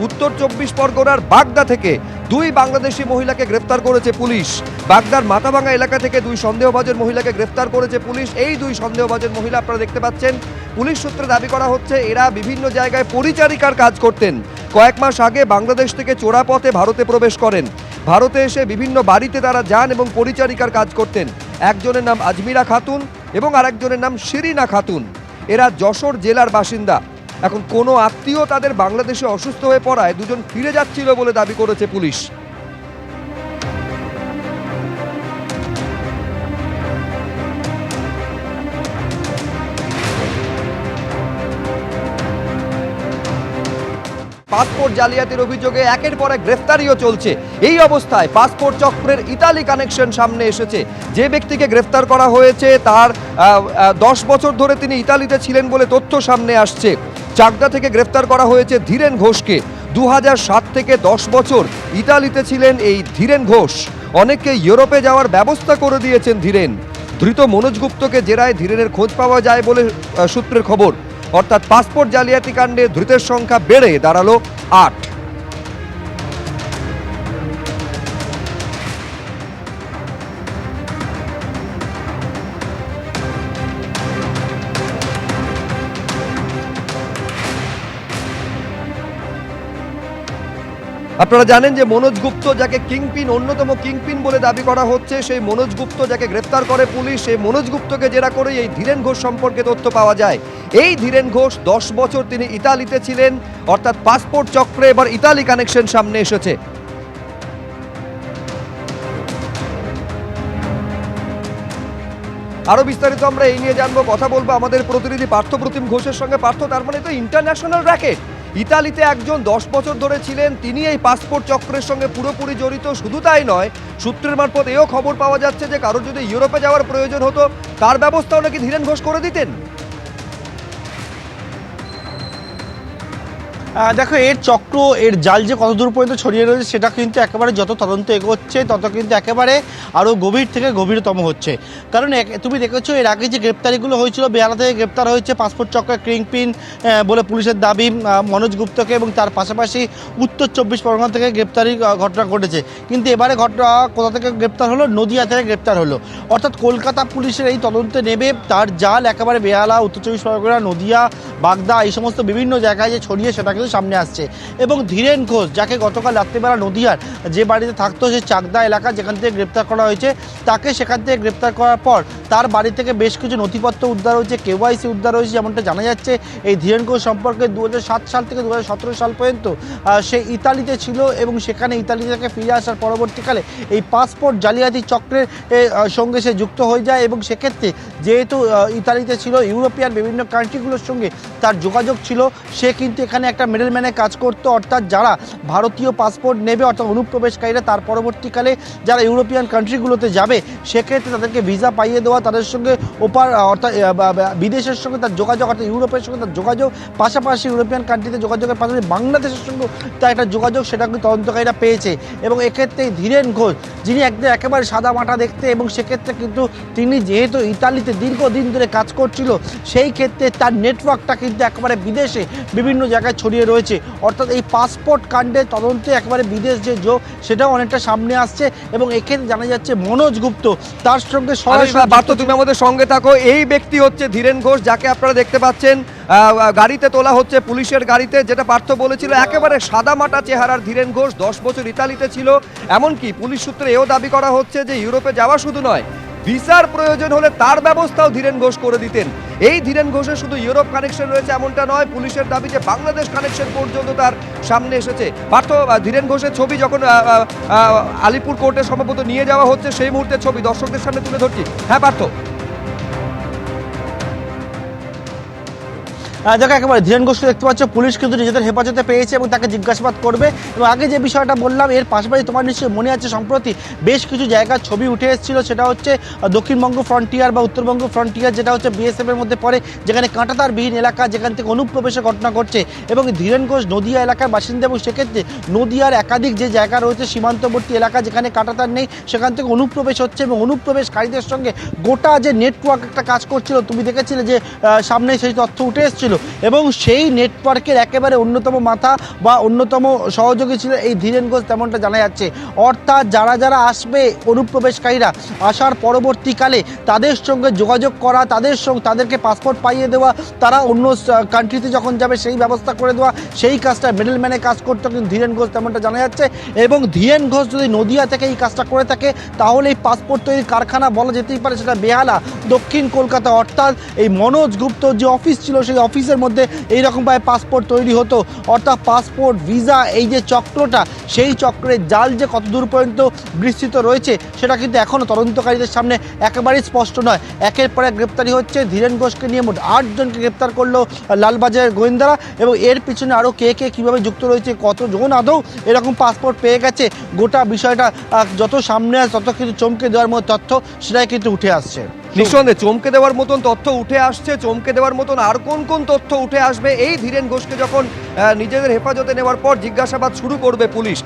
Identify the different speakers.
Speaker 1: উত্তর 24 পরগনার বাগদা থেকে দুই বাংলাদেশি মহিলাকে গ্রেফতার করেছে পুলিশ। বাগদার মাথাভাঙা এলাকা থেকে দুই সন্দেহভাজন মহিলাকে গ্রেফতার করেছে পুলিশ। এই দুই সন্দেহভাজন মহিলা আপনারা দেখতে পাচ্ছেন, পুলিশ সূত্রে দাবি করা হচ্ছে এরা বিভিন্ন জায়গায় পরিচারিকার কাজ করতেন। কয়েক মাস আগে বাংলাদেশ থেকে চোরা পথে ভারতে প্রবেশ করেন। ভারতে এসে বিভিন্ন বাড়িতে তারা যান এবং পরিচারিকার কাজ করতেন। একজনের নাম আজমিরা খাতুন এবং আরেকজনের নাম শিরিনা খাতুন। এরা যশোর জেলার বাসিন্দা। এখন কোনো আত্মীয় তাদের বাংলাদেশে অসুস্থ হয়ে পড়ায় দুজন ফিরে যাচ্ছিল বলে দাবি করেছে পুলিশ। পাসপোর্ট জালিয়াতির অভিযোগে একের পর এক গ্রেফতারিও চলছে। এই অবস্থায় পাসপোর্ট চক্রের ইতালি কানেকশন সামনে এসেছে। যে ব্যক্তিকে গ্রেফতার করা হয়েছে তার 10 বছর ধরে তিনি ইতালিতে ছিলেন বলে তথ্য সামনে আসছে। চাকদা থেকে গ্রেফতার করা হয়েছে ধীরেন ঘোষকে। 2007 থেকে 10 বছর ইতালিতে ছিলেন এই ধীরেন ঘোষ। অনেককে ইউরোপে যাওয়ার ব্যবস্থা করে দিয়েছেন ধীরেন। ধৃত মনোজ গুপ্তকে জেরায় ধীরেনের খোঁজ পাওয়া যায় বলে সূত্রের খবর। অর্থাৎ পাসপোর্ট জালিয়াতি কাণ্ডে ধৃতের সংখ্যা বেড়ে দাঁড়ালো 8। আপনারা জানেন যে মনোজ গুপ্ত, যাকে কিংপিন, অন্যতম কিংপিন বলে দাবি করা হচ্ছে, সেই মনোজ গুপ্ত যাকে গ্রেফতার করে পুলিশ, সেই মনোজ গুপ্তকে জেরা করে এই ধীরেন ঘোষ সম্পর্কে তথ্য পাওয়া যায়। এই ধীরেন ঘোষ 10 বছর তিনি ইতালিতে ছিলেন। অর্থাৎ পাসপোর্ট চক্রে এবার ইতালি কানেকশন সামনে এসেছে। আরো বিস্তারিত আমরা এই নিয়ে জানবো, কথা বলবো আমাদের প্রতিনিধি পার্থ প্রতিম ঘোষের সঙ্গে। পার্থ, তার মানে তো ইন্টারন্যাশনাল র্যাকেট। ইতালিতে একজন 10 বছর ধরে ছিলেন, তিনি এই পাসপোর্ট চক্রের সঙ্গে পুরোপুরি জড়িত। শুধু তাই নয়, সূত্রের মারফত এও খবর পাওয়া যাচ্ছে যে কারোর যদি ইউরোপে যাওয়ার প্রয়োজন হতো তার ব্যবস্থাও নাকি ধীরেন ঘোষ করে দিতেন।
Speaker 2: দেখো, এর চক্র, এর জাল যে কতদূর পর্যন্ত ছড়িয়ে রয়েছে সেটা কিন্তু একেবারে যত তদন্ত এগোচ্ছে তত কিন্তু একেবারে আরও গভীর থেকে গভীরতম হচ্ছে। কারণ তুমি দেখেছো এর আগে যে গ্রেপ্তারিগুলো হয়েছিল, বেহালা থেকে গ্রেপ্তার হয়েছে পাসপোর্ট চক্রের কিংপিন বলে পুলিশের দাবি মনোজ গুপ্তকে, এবং তার পাশাপাশি উত্তর 24 পরগনা থেকে গ্রেপ্তারি ঘটনা ঘটেছে। কিন্তু এবারে ঘটনা কোথা থেকে গ্রেপ্তার হলো? নদিয়া থেকে গ্রেপ্তার হলো। অর্থাৎ কলকাতা পুলিশের এই তদন্তে নেবে তার জাল একেবারে বেহালা, উত্তর 24 পরগনা, নদিয়া, বাগদা, এই সমস্ত বিভিন্ন জায়গায় যে ছড়িয়ে সেটা কিন্তু সামনে আসছে। এবং ধীরেন ঘোষ, যাকে গতকাল রাত্রিবেলা নদিয়ার যে বাড়িতে থাকতো, সে চাকদা এলাকা যেখান থেকে গ্রেপ্তার করা হয়েছে, তাকে সেখান থেকে গ্রেপ্তার করার পর তার বাড়ি থেকে বেশ কিছু নথিপত্র উদ্ধার হয়েছে, কেওয়াইসি উদ্ধার হয়েছে। যেমনটা জানা যাচ্ছে, এই ধীরেন ঘোষ সম্পর্কে 2007 সাল থেকে 2017 সাল পর্যন্ত সে ইতালিতে ছিল এবং সেখানে ইতালি থেকে ফিরে আসার পরবর্তীকালে এই পাসপোর্ট জালিয়াতি চক্রের সঙ্গে সে যুক্ত হয়ে যায়। এবং সেক্ষেত্রে যেহেতু ইতালিতে ছিল, ইউরোপিয়ান বিভিন্ন কান্ট্রিগুলোর সঙ্গে তার যোগাযোগ ছিল, সে কিন্তু এখানে একটা মিডলম্যানে কাজ করতো। অর্থাৎ যারা ভারতীয় পাসপোর্ট নেবে, অর্থাৎ অনুপ্রবেশকারীরা, তার পরবর্তীকালে যারা ইউরোপিয়ান কান্ট্রিগুলোতে যাবে সেক্ষেত্রে তাদেরকে ভিসা পাইয়ে দেওয়া, তাদের সঙ্গে অর্থাৎ বিদেশের সঙ্গে তার যোগাযোগ, অর্থাৎ ইউরোপের সঙ্গে তার যোগাযোগ, পাশাপাশি ইউরোপিয়ান কান্ট্রিতে যোগাযোগের পাশাপাশি বাংলাদেশের সঙ্গে তার একটা যোগাযোগ, সেটা কিন্তু তদন্তকারীরা পেয়েছে। এবং এক্ষেত্রে ধীরেন ঘোষ, যিনি একদম একেবারে সাদা মাটা দেখতে, এবং সেক্ষেত্রে কিন্তু তিনি যেহেতু ইতালিতে দীর্ঘদিন ধরে কাজ করছিল, সেই ক্ষেত্রে তার নেটওয়ার্কটা কিন্তু একেবারে বিদেশে বিভিন্ন জায়গায় ছড়িয়ে রয়েছে। অর্থাৎ এই পাসপোর্ট কাণ্ডের তদন্তে একেবারে বিদেশ যে যোগ, সেটাও অনেকটা সামনে আসছে। এবং এক্ষেত্রে জানা যাচ্ছে মনোজ গুপ্ত তার সঙ্গে
Speaker 1: সরাসরি। তুমি আমাদের সঙ্গে থাকো। এই ব্যক্তি হচ্ছে ধীরেন ঘোষ, যাকে আপনারা দেখতে পাচ্ছেন গাড়িতে তোলা হচ্ছে, পুলিশের গাড়িতে। যেটা পার্থ বলেছিল, একেবারে সাদামাটা চেহারার ধীরেন ঘোষ 10 বছর ইতালিতে ছিল। এমনকি পুলিশ সূত্রে এও দাবি করা হচ্ছে যে ইউরোপে যাওয়া শুধু নয়, ভিসার প্রয়োজন হলে তার ব্যবস্থাও ধীরেন ঘোষ করে দিতেন। এই ধীরেন ঘোষের শুধু ইউরোপ কানেকশন রয়েছে এমনটা নয়, পুলিশের দাবি যে বাংলাদেশ কানেকশন পর্যন্ত তার সামনে এসেছে। পার্থ, ধীরেন ঘোষের ছবি যখন আলিপুর কোর্টে সম্ভবত নিয়ে যাওয়া হচ্ছে, সেই মুহূর্তের ছবি দর্শকদের সামনে তুলে ধরছি। হ্যাঁ পার্থ।
Speaker 2: দেখো, একেবারে ধীরেন ঘোষকে দেখতে পাচ্ছ, পুলিশ কিন্তু নিজেদের হেফাজতে পেয়েছে এবং তাকে জিজ্ঞাসাবাদ করবে। এবং আগে যে বিষয়টা বললাম, এর পাশাপাশি তোমার নিশ্চয়ই মনে আছে সম্প্রতি বেশ কিছু জায়গার ছবি উঠে এসেছিল, সেটা হচ্ছে দক্ষিণবঙ্গ ফ্রন্টিয়ার বা উত্তরবঙ্গ ফ্রন্টিয়ার, যেটা হচ্ছে বিএসএফের মধ্যে পড়ে, যেখানে কাঁটাতারবিহীন এলাকা, যেখান থেকে অনুপ্রবেশের ঘটনা ঘটছে। এবং ধীরেন ঘোষ নদিয়া এলাকার বাসিন্দা, এবং সেক্ষেত্রে নদিয়ার একাধিক যে জায়গা রয়েছে সীমান্তবর্তী এলাকা, যেখানে কাঁটাতার নেই, সেখান থেকে অনুপ্রবেশ হচ্ছে এবং অনুপ্রবেশকারীদের সঙ্গে গোটা যে নেটওয়ার্ক একটা কাজ করছিল, তুমি দেখেছিলে যে সামনে সেই তথ্য উঠে এসেছিল। ছিল এবং সেই নেটওয়ার্কের একেবারে অন্যতম মাথা বা অন্যতম সহযোগী ছিল এই ধীরেন ঘোষ, তেমনটা জানা যাচ্ছে। অর্থাৎ যারা যারা আসবে অনুপ্রবেশকারীরা আসার পরবর্তীকালে তাদের সঙ্গে যোগাযোগ করা, তাদেরকে পাসপোর্ট পাইয়ে দেওয়া, তারা অন্য কান্ট্রিতে যখন যাবে সেই ব্যবস্থা করে দেওয়া, সেই কাজটা মিডলম্যানে কাজ করতো কিন্তু ধীরেন ঘোষ, তেমনটা জানা যাচ্ছে। এবং ধীরেন ঘোষ যদি নদিয়া থেকে এই কাজটা করে থাকে তাহলে এই পাসপোর্ট তৈরির কারখানা বলা যেতেই পারে সেটা বেহালা, দক্ষিণ কলকাতা। অর্থাৎ এই মনোজ গুপ্ত যে অফিস ছিল সেই অফিসের মধ্যে এইরকমভাবে পাসপোর্ট তৈরি হতো। অর্থাৎ পাসপোর্ট, ভিসা, এই যে চক্রটা, সেই চক্রের জাল যে কত দূর পর্যন্ত বিস্তৃত রয়েছে সেটা কিন্তু এখনও তদন্তকারীদের সামনে একেবারেই স্পষ্ট নয়। একের পর এক গ্রেপ্তারি হচ্ছে। ধীরেন ঘোষকে নিয়ে মোট 8 জনকে গ্রেপ্তার করলো লালবাজারের গোয়েন্দারা, এবং এর পিছনে আরও কে কে কীভাবে যুক্ত রয়েছে, কতজন আদৌ এরকম পাসপোর্ট পেয়ে গেছে, গোটা বিষয়টা যত সামনে আসে তত কিন্তু চমকে দেওয়ার মতো তথ্য সেটাই কিন্তু উঠে আসছে।
Speaker 1: নিঃসন্দেহে চমকে দেওয়ার মতন তথ্য উঠে আসছে। চমকে দেওয়ার মতন আর কোন কোন তথ্য উঠে আসবে এই ধীরেন ঘোষকে যখন নিজেদের হেফাজতে নেওয়ার পর জিজ্ঞাসাবাদ শুরু করবে পুলিশ।